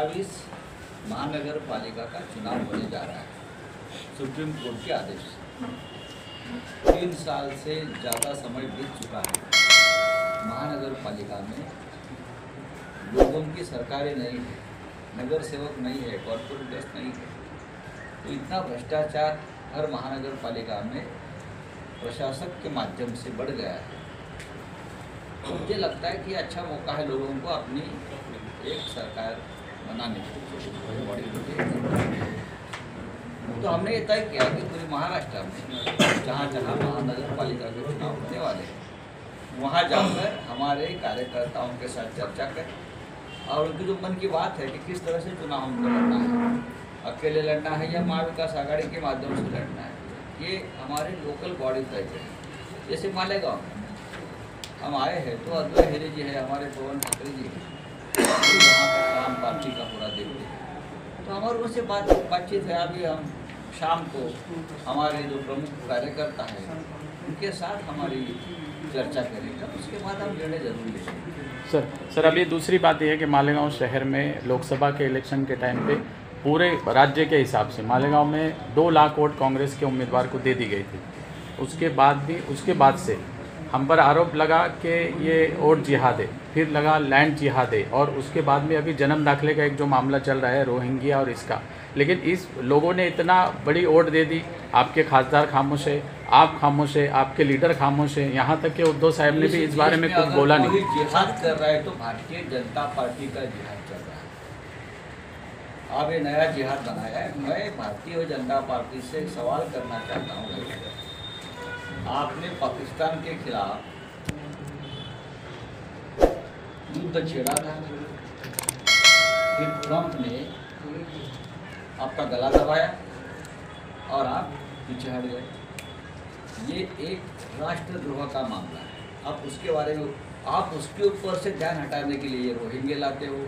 27 महानगर पालिका का चुनाव होने जा रहा है सुप्रीम कोर्ट के आदेश से। 3 साल से ज़्यादा समय बीत चुका है। महानगर पालिका में लोगों की सरकारें नहीं है, नगर सेवक नहीं है, कॉर्पोरेटर्स नहीं है, तो इतना भ्रष्टाचार हर महानगर पालिका में प्रशासक के माध्यम से बढ़ गया है। मुझे लगता है कि अच्छा मौका है लोगों को अपनी एक सरकार बनाने के। तो हमने ये तय किया कि पूरे महाराष्ट्र में जहाँ जहाँ महानगर पालिका के चुनाव होने वाले हैं वहाँ जाकर हमारे कार्यकर्ताओं के साथ चर्चा करें और उनकी जो मन की बात है कि किस तरह से चुनाव हमको लड़ना है, अकेले लड़ना है या महाविकास आघाड़ी के माध्यम से लड़ना है, ये हमारे लोकल बॉडी तय करें। जैसे मालेगांव में हम आए हैं तो अद्वैय हेरे जी है, हमारे पवन ठाकरे जी है, वहाँ का काम पार्टी का पूरा देखते हैं, तो हमारे उनसे बातचीत है। अभी हम शाम को हमारे जो प्रमुख कार्यकर्ता हैं उनके साथ हमारी चर्चा करेंगे, उसके बाद हम निर्णय जरूर लेंगे। सर अभी दूसरी बात यह है कि मालेगांव शहर में लोकसभा के इलेक्शन के टाइम पे पूरे राज्य के हिसाब से मालेगांव में 2 लाख वोट कांग्रेस के उम्मीदवार को दे दी गई थी। उसके बाद से हम पर आरोप लगा कि ये वोट जिहाद है, फिर लगा लैंड जिहाद है, और उसके बाद में अभी जन्म दाखिले का एक जो मामला चल रहा है रोहिंग्या और इसका। लेकिन इस लोगों ने इतना बड़ी वोट दे दी, आपके खासदार खामोश है, आप खामोश है, आपके लीडर खामोश है, यहाँ तक कि उद्धव साहब ने भी इस बारे में कुछ बोला नहीं। जिहाद कर रहा है तो भारतीय जनता पार्टी का जिहाद चल रहा है। अब ये नया जिहाद बनाया है। मैं भारतीय जनता पार्टी से सवाल करना चाहता हूँ, आपने पाकिस्तान के खिलाफ युद्ध छेड़ा था, फिर ट्रंप ने आपका गला दबाया और आप पीछे हट गए। ये एक राष्ट्रद्रोह का मामला है। अब उसके बारे में आप उसके ऊपर से ध्यान हटाने के लिए ये रोहिंग्या लाते हो,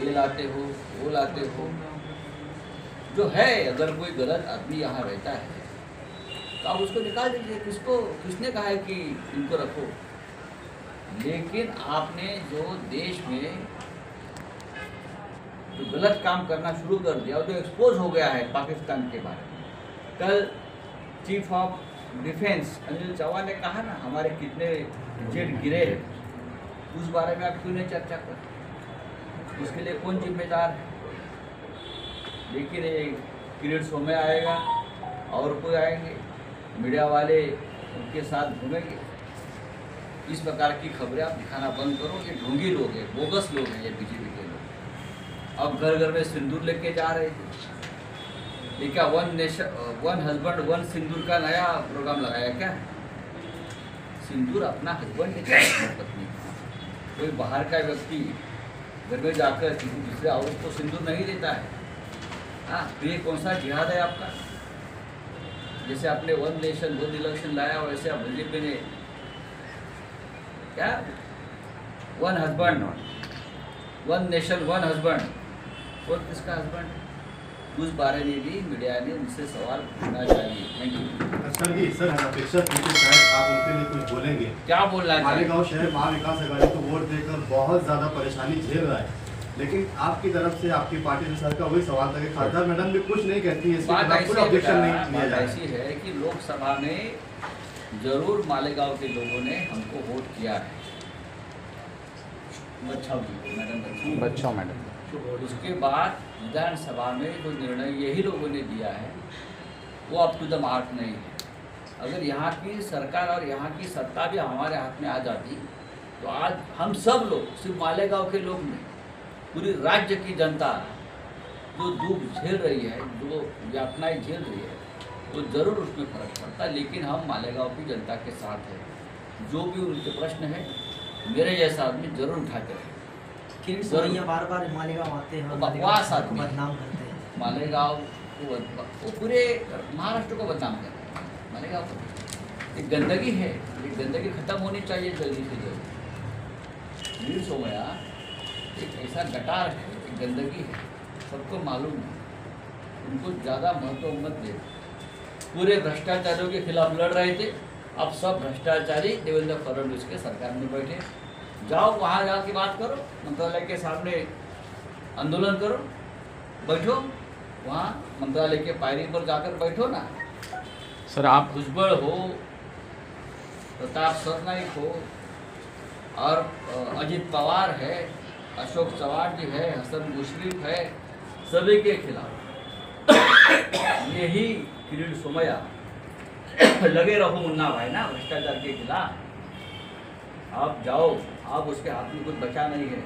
ये लाते हो, वो लाते हो। जो है, अगर कोई गलत आदमी यहाँ रहता है तो आप उसको निकाल दीजिए। किसने कहा है कि इनको रखो? लेकिन आपने जो देश में जो गलत काम करना शुरू कर दिया, जो एक्सपोज हो गया है पाकिस्तान के बारे में। कल chief of defence Anil Chauhan ने कहा ना, हमारे कितने जेट गिरे हैं, उस बारे में आप क्यों नहीं चर्चा कर? उसके लिए कौन जिम्मेदार है? लेकिन एक किरीट शो में आएगा और कोई आएंगे, मीडिया वाले उनके साथ घूमेंगे। इस प्रकार की खबरें आप दिखाना बंद करो। ये ढोंगी लोग हैं, बोगस लोग हैं ये बीजेपी के लोग। अब घर घर में सिंदूर लेके जा रहे थे। ये क्या वन हस्बैंड वन सिंदूर का नया प्रोग्राम लगाया क्या? सिंदूर अपना हस्बैंड लेके अपनी पत्नी। कोई बाहर का व्यक्ति घर में जाकर किसी दूसरे औरत को सिंदूर नहीं देता है। हाँ, तो ये कौन सा जिहाद है आपका? जैसे आपने 1 नेशन 1 इलेक्शन लाया, वैसे आप बीजेपी ने क्या 1 हस्बैंड 1 नेशन 1 हस्बैंड, और किसका हस्बैंड? उस बारे में भी मीडिया ने उनसे सवाल पूछना चाहिए। Thank you sir ji. Sir अपेक्षा थी कि शायद आप उनके लिए कुछ बोलेंगे। क्या बोलना है? मालेगांव शहर महाविकास आघाड़ी को वोट देकर बहुत ज़्यादा परेशानी झेल रहा है, लेकिन आपकी तरफ से आपकी पार्टी से सर का वही सवाल था कि खासदार मैडम भी कुछ नहीं कहती है, बात ऐसी है कि लोकसभा में जरूर मालेगांव के लोगों ने हमको वोट किया है, बच्चों मैडम। उसके बाद विधानसभा में जो निर्णय यही लोगों ने दिया है वो अप टू द मार्क नहीं है। अगर यहाँ की सरकार और यहाँ की सत्ता भी हमारे हाथ में आ जाती तो आज हम सब लोग, सिर्फ मालेगांव के लोग नहीं, पूरी राज्य की जनता जो दुख झेल रही है, जो यातनाएं झेल रही है, तो जरूर उसमें फर्क पड़ता है। लेकिन हम मालेगांव की जनता के साथ हैं। जो भी उनके प्रश्न है मेरे जैसा आदमी जरूर उठाते हैं। बार मालेगांव आते हैं, बकवास आदमी बदनाम करते हैं मालेगांव को, वो पूरे महाराष्ट्र को बदनाम करते हैं। मालेगांव को एक गंदगी है, ये गंदगी खत्म होनी चाहिए जल्दी से जल्दी। वीर सोमया एक ऐसा गटार है, एक गंदगी है, सबको मालूम है। उनको ज़्यादा महत्व मत दे। पूरे भ्रष्टाचारियों के खिलाफ लड़ रहे थे, अब सब भ्रष्टाचारी देवेंद्र फडणवीस के सरकार में बैठे। जाओ वहाँ जाके बात करो, मंत्रालय के सामने आंदोलन करो, बैठो वहाँ मंत्रालय के पायरी पर जाकर बैठो ना। सर आप भुजबल हो, प्रताप सरनाइक हो और अजित पवार है, अशोक चव्हाण जी है, हसन मुशर्रफ है, सभी के खिलाफ यही किरीट सोमैया लगे रहो मुन्ना भाई ना भ्रष्टाचार के खिलाफ। आप जाओ, आप उसके हाथ में कुछ बचा नहीं है,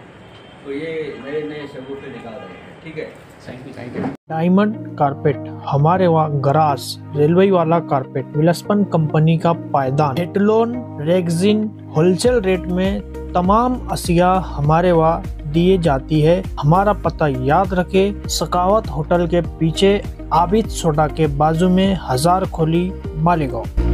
तो ये नए नए शगुफे निकाल रहे हैं। ठीक है, थैंक यू। डायमंड कारपेट हमारे वहाँ गरास रेलवे वाला कारपेट विलस्पन कंपनी का पायदान हेटलोन रेगजिन होलसेल रेट में तमाम अशिया हमारे वहाँ दिए जाती है। हमारा पता याद रखे, सकावत होटल के पीछे आबिद सोडा के बाजू में हजार खोली मालेगांव।